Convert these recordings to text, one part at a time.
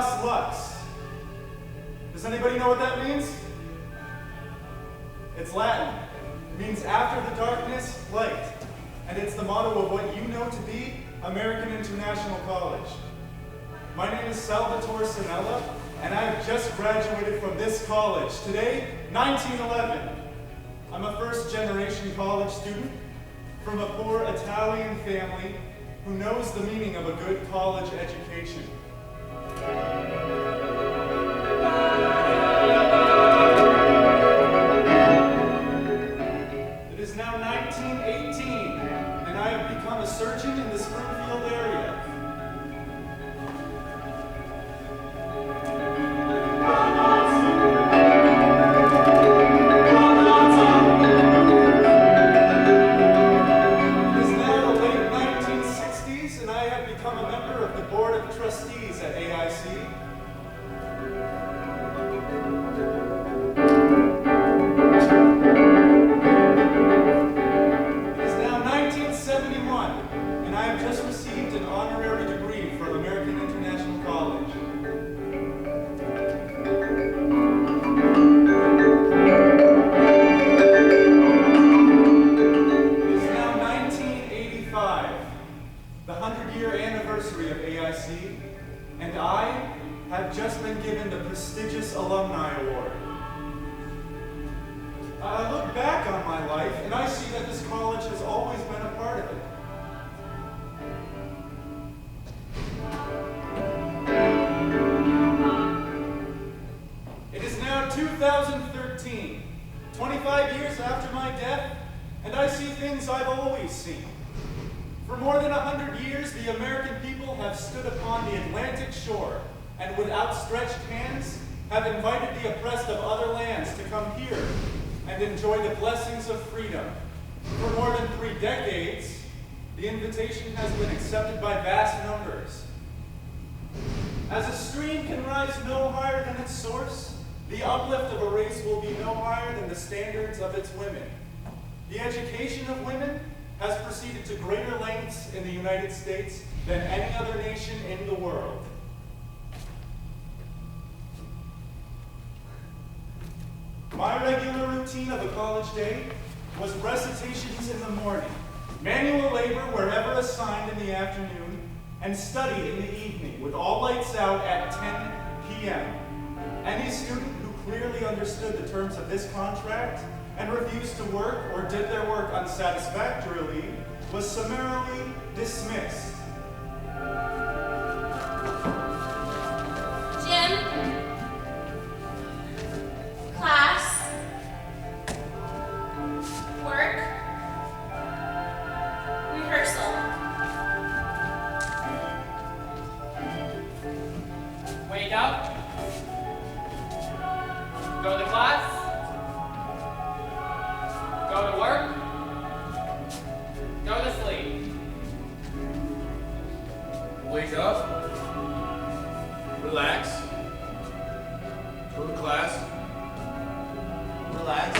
Aetas Lux. Does anybody know what that means? It's Latin. It means after the darkness, light. And it's the motto of what you know to be American International College. My name is Salvatore Sinella, and I have just graduated from this college. Today, 1911. I'm a first-generation college student from a poor Italian family who knows the meaning of a good college education. It is now 1918, and I have become a surgeon in the Springfield area. It is now the late 1960s, and I have become a member of the Board of Trustees at AIC. And I have just received an honorary degree from American International College. It is now 1985, the 100-year anniversary of AIC, and I have just been given the prestigious Alumni Award. I look back on my life and I see that this college has always been a part of it. It is now 2013, 25 years after my death, and I see things I've always seen. For more than 100 years, the American people have stood upon the Atlantic shore and with outstretched hands have invited the oppressed of other lands to come here and enjoy the blessings of freedom. For more than 3 decades, the invitation has been accepted by vast numbers. As a stream can rise no higher than its source, the uplift of a race will be no higher than the standards of its women. The education of women has proceeded to greater lengths in the United States than any other nation in the world. My regular routine of a college day was recitations in the morning, manual labor wherever assigned in the afternoon, and study in the evening with all lights out at 10 p.m. Any student who clearly understood the terms of this contract and refused to work or did their work unsatisfactorily was summarily dismissed. Gym, class, work, rehearsal. Wake up, go to class, go to work, go to sleep. Wake up, relax, go to class, relax,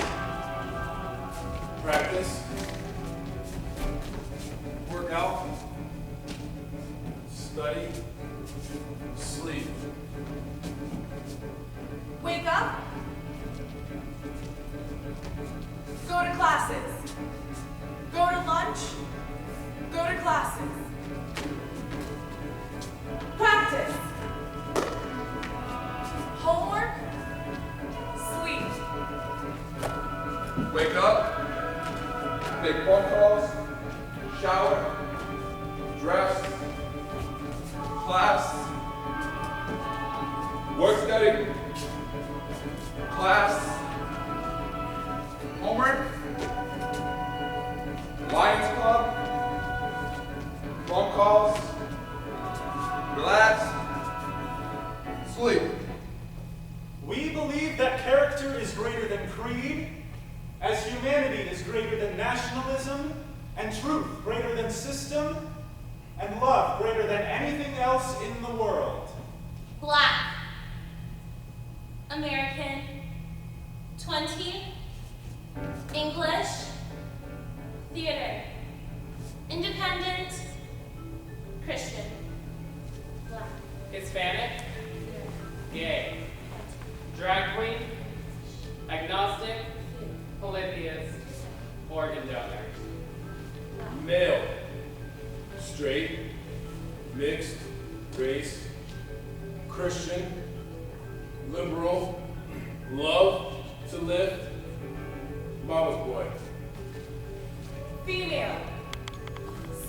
practice, work out, study, sleep. Wake up, go to classes, go to lunch, go to classes, practice, homework, sleep. Wake up, make phone calls, shower, dress, class, work study, class, homework, Lions Club, phone calls, relax, sleep. We believe that character is greater than creed, as humanity is greater than nationalism, and truth greater than system, and love greater than anything else in the world. Black, American, 20, English, theater, independent, Christian, Black. Hispanic, Yeah. Christian, liberal, love to lift, mama's boy. Female.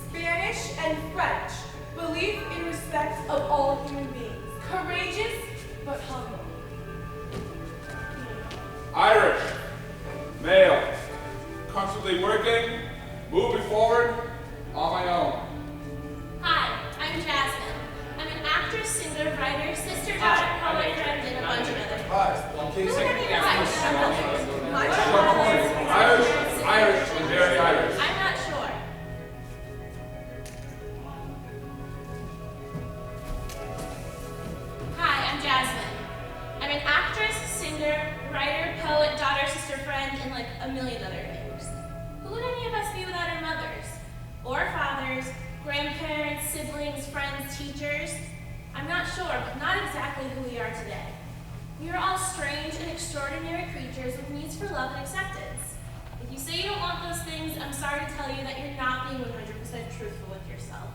Spanish and French. Belief in respect of all human beings. Courageous but humble. Irish, male, constantly working, moving forward on my own. Hi, I'm Jasmine. I'm an actress, singer, writer, sister, daughter, poet, friend, and a bunch of other things. Hi, Can you Who are second you guess guys? Irish, and very Irish. I'm not sure. Hi, I'm Jasmine. I'm an actress, singer, writer, poet, daughter, sister, friend, and like a million other things. Who would any of us be without our mothers? Or fathers, grandparents, siblings, friends, teachers? I'm not sure, but not exactly who we are today. We are all strange and extraordinary creatures with needs for love and acceptance. If you say you don't want those things, I'm sorry to tell you that you're not being 100% truthful with yourself.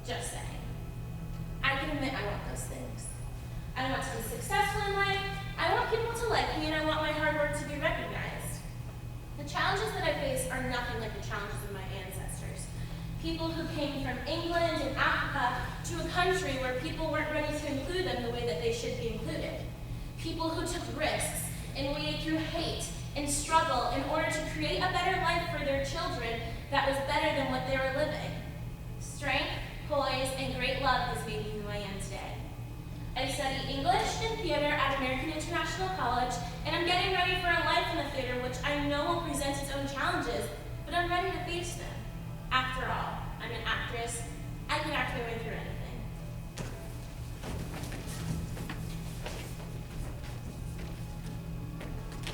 Just saying. I can admit I want those things. I want to be successful in life, I want people to like me, and I want my hard work to be recognized. The challenges that I face are nothing like the challenges of my ancestors. People who came from England and Africa to a country where people weren't ready to include them the way that they should be included. People who took risks and waded through hate and struggle in order to create a better life for their children that was better than what they were living. Strength, poise, and great love has made me who I am today. I study English and theater at American International College, and I'm getting ready for a life in the theater which I know will present its own challenges, but I'm ready to face them. After all, I'm an actress. I can act my way through anything.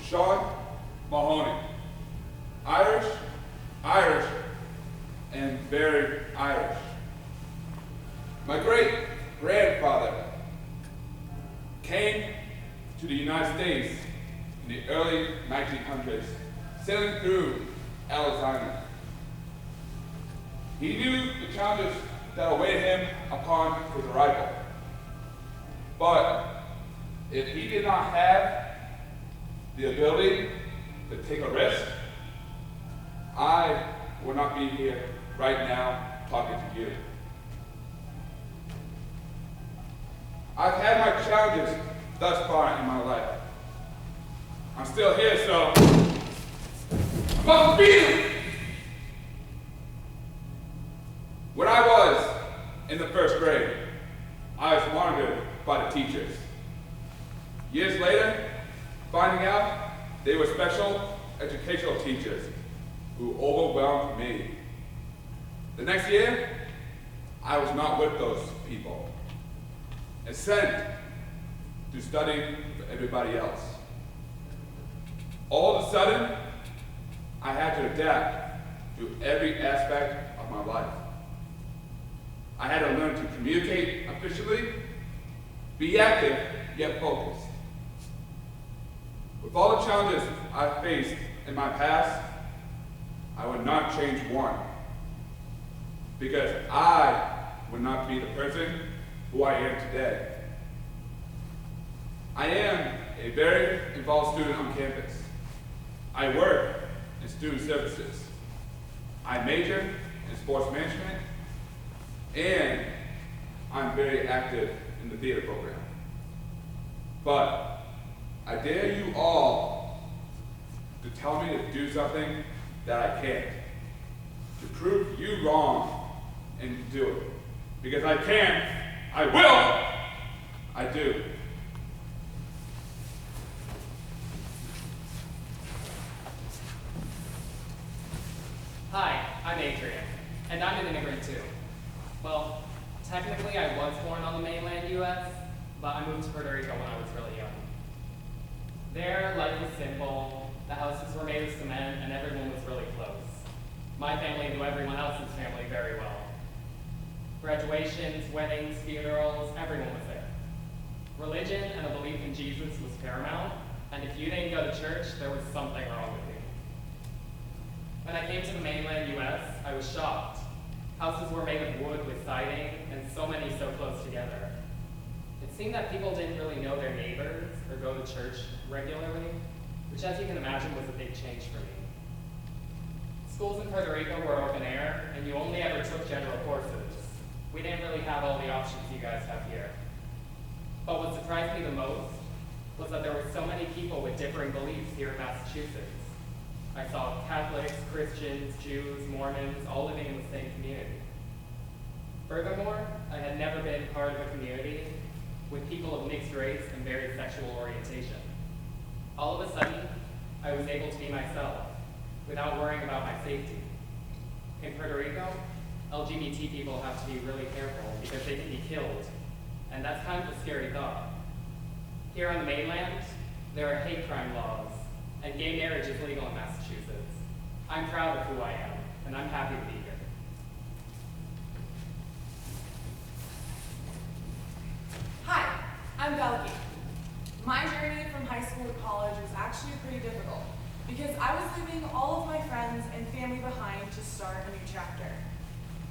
Sean Mahoney, Irish, and very Irish. My great-grandfather came to the United States in the early 1900s, sailing through Ellis Island. He knew the challenges that awaited him upon his arrival. But if he did not have the ability to take a risk, I would not be here right now talking to you. I've had my challenges thus far in my life. I'm still here, so I must beat them. When I was in the first grade, I was monitored by the teachers. Years later, finding out they were special educational teachers who overwhelmed me. The next year, I was not with those people and sent to study with everybody else. All of a sudden, I had to adapt to every aspect of my life. I had to learn to communicate efficiently, be active, yet focused. With all the challenges I faced in my past, I would not change one, because I would not be the person who I am today. I am a very involved student on campus. I work in student services. I major in sports management, and I'm very active in the theater program. But I dare you all to tell me to do something that I can't, to prove you wrong and do it. Because I can, I will, I do. Hi, I'm Adrian, and I'm an immigrant too. Well, technically I was born on the mainland US, but I moved to Puerto Rico when I was really young. There, life was simple, the houses were made of cement, and everyone was really close. My family knew everyone else's family very well. Graduations, weddings, funerals, everyone was there. Religion and a belief in Jesus was paramount, and if you didn't go to church, there was something wrong with you. When I came to the mainland US, I was shocked. Houses were made of wood with siding, and so many so close together. It seemed that people didn't really know their neighbors or go to church regularly, which, as you can imagine, was a big change for me. Schools in Puerto Rico were open air, and you only ever took general courses. We didn't really have all the options you guys have here. But what surprised me the most was that there were so many people with differing beliefs here in Massachusetts. I saw Catholics, Christians, Jews, Mormons, all living in the same community. Furthermore, I had never been part of a community with people of mixed race and varied sexual orientation. All of a sudden, I was able to be myself without worrying about my safety. In Puerto Rico, LGBT people have to be really careful because they can be killed, and that's kind of a scary thought. Here on the mainland, there are hate crime laws, and gay marriage is legal in Massachusetts. I'm proud of who I am, and I'm happy to be here. Hi, I'm Belgi. My journey from high school to college was actually pretty difficult because I was leaving all of my friends and family behind to start a new chapter.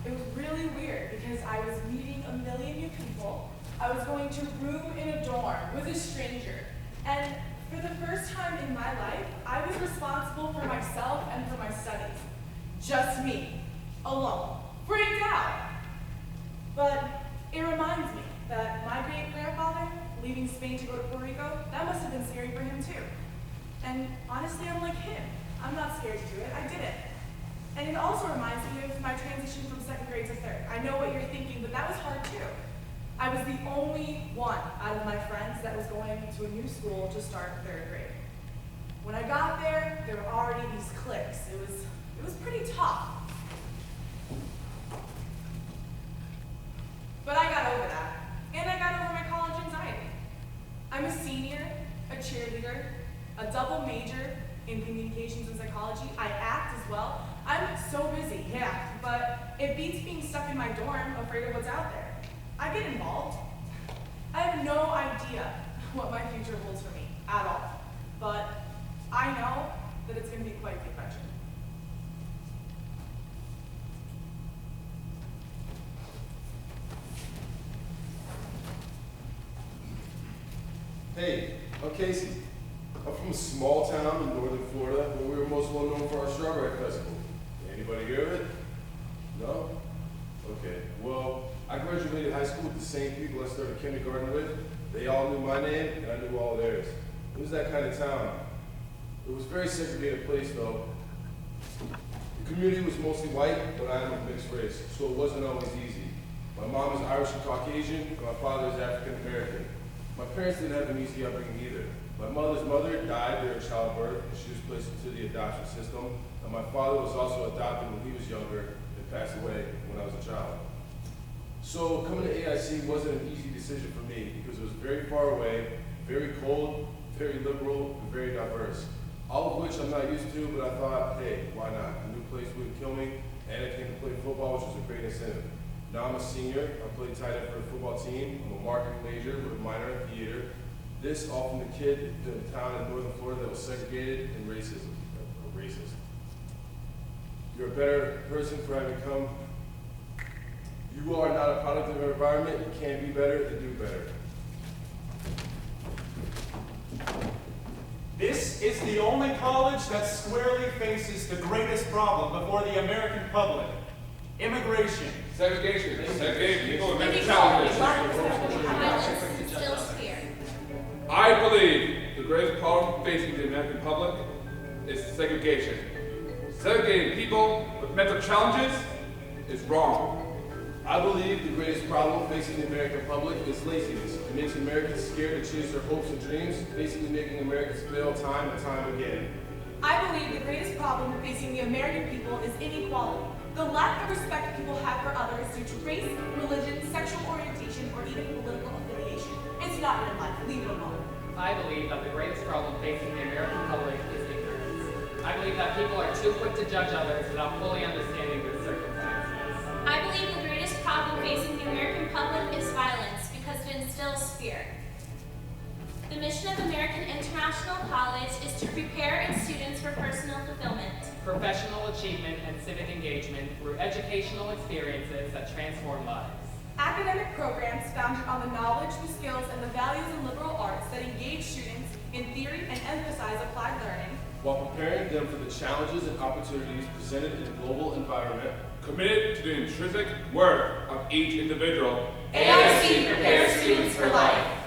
It was really weird because I was meeting a million new people. I was going to room in a dorm with a stranger. And for the first time in my life, I was responsible for myself and for my studies. Just me, alone, freaked out. But it reminds me that my great-grandfather leaving Spain to go to Puerto Rico, that must have been scary for him too. And honestly, I'm like him. I'm not scared to do it, I did it. And it also reminds me of my transition from second grade to third. I know what you're thinking, but that was hard too. I was the only one out of my friends that was going to a new school to start third grade. When I got there, there were already these cliques. It was pretty tough. But I got over that, and I got over my college anxiety. I'm a senior, a cheerleader, a double major in communications and psychology. I act as well. I'm so busy, yeah, but it beats being stuck in my dorm, afraid of what's out there. I get involved. I have no idea what my future holds for me at all, but I know that it's going to be quite the adventure. Hey, I'm Casey. I'm from a small town in northern Florida where we were most well known for our Strawberry Festival. Anybody hear of it? No? Okay, well, I graduated high school with the same people I started kindergarten with. They all knew my name, and I knew all theirs. It was that kind of town. It was a very segregated place, though. The community was mostly white, but I am of mixed race, so it wasn't always easy. My mom is Irish and Caucasian, and my father is African American. My parents didn't have an easy upbringing either. My mother's mother died during childbirth, and she was placed into the adoption system, and my father was also adopted when he was younger and passed away when I was a child. So coming to AIC wasn't an easy decision for me because it was very far away, very cold, very liberal, and very diverse. All of which I'm not used to, but I thought, hey, why not? A new place wouldn't kill me, and I came to play football, which was a great incentive. Now I'm a senior, I played tight end for the football team, I'm a marketing major with a minor in theater. This all from the kid in a town in northern Florida that was segregated and racist. You're a better person for having come. You are not a product of your environment, you can be better and do better. This is the only college that squarely faces the greatest problem before the American public: immigration. Segregation. Segregated people with mental challenges. Violence instills fear. I believe the greatest problem facing the American public is segregation. Segregating people with mental challenges is wrong. I believe the greatest problem facing the American public is laziness. It makes Americans scared to chase their hopes and dreams, basically making Americans fail time and time again. I believe the greatest problem facing the American people is inequality. The lack of respect people have for others due to race, religion, sexual orientation, or even political affiliation. It's not your life, leave it alone. I believe that the greatest problem facing the American public is ignorance. I believe that people are too quick to judge others without fully understanding their circumstances. I believe the greatest problem facing the American public is violence because it instills fear. The mission of American International College is to prepare its students for personal fulfillment, Professional achievement and civic engagement through educational experiences that transform lives. academic programs founded on the knowledge, the skills, and the values in liberal arts that engage students in theory and emphasize applied learning, while preparing them for the challenges and opportunities presented in the global environment. Committed to the intrinsic worth of each individual. AIC prepares students for life.